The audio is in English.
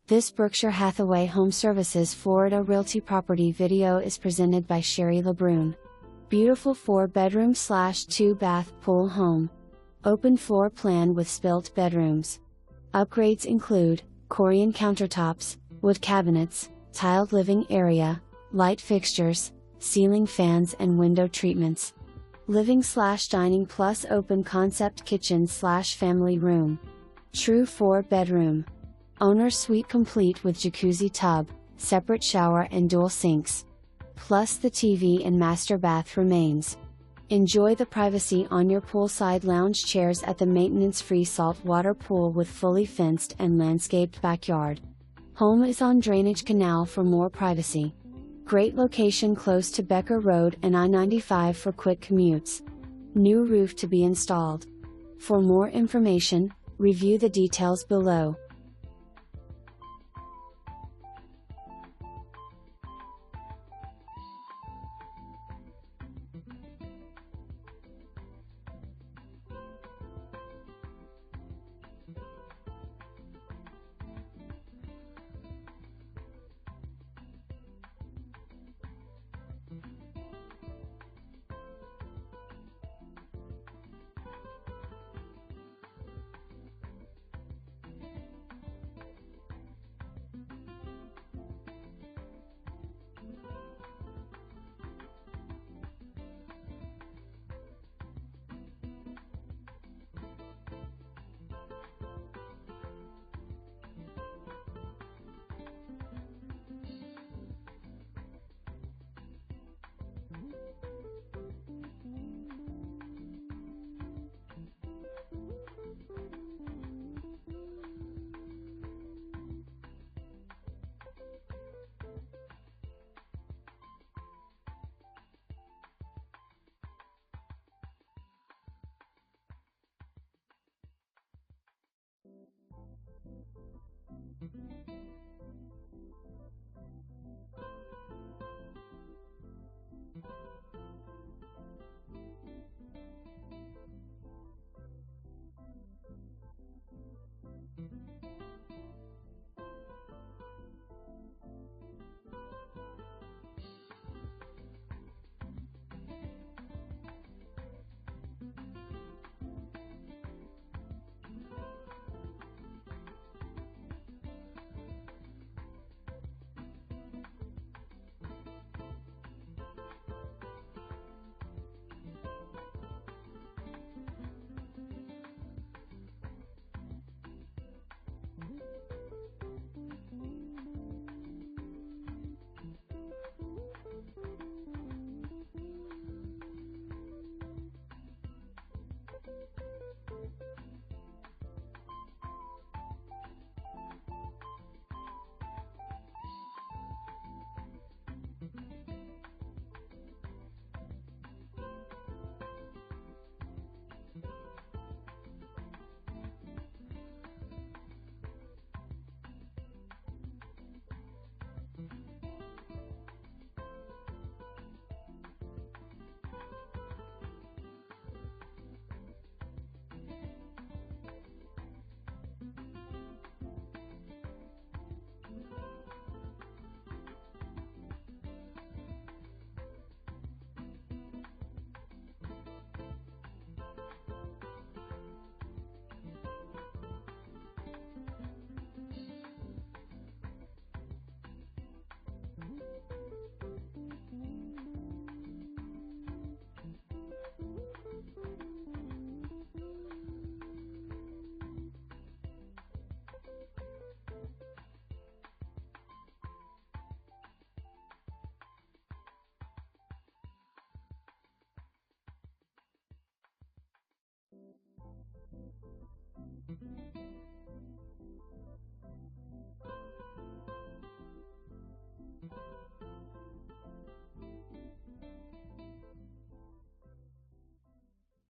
This Berkshire Hathaway HomeServices Florida Realty property video is presented by Sherry LeBrun. Beautiful 4-bedroom/2-bath pool home. Open floor plan with spilt bedrooms. Upgrades include Corian countertops, wood cabinets, tiled living area, light fixtures, ceiling fans and window treatments. Living/dining plus open concept kitchen/family room. True 4-bedroom. Owner's suite complete with jacuzzi tub, separate shower and dual sinks. Plus the TV and master bath remains. Enjoy the privacy on your poolside lounge chairs at the maintenance-free saltwater pool with fully fenced and landscaped backyard. Home is on drainage canal for more privacy. Great location close to Becker Road and I95 for quick commutes. New roof to be installed. For more information, review the details below.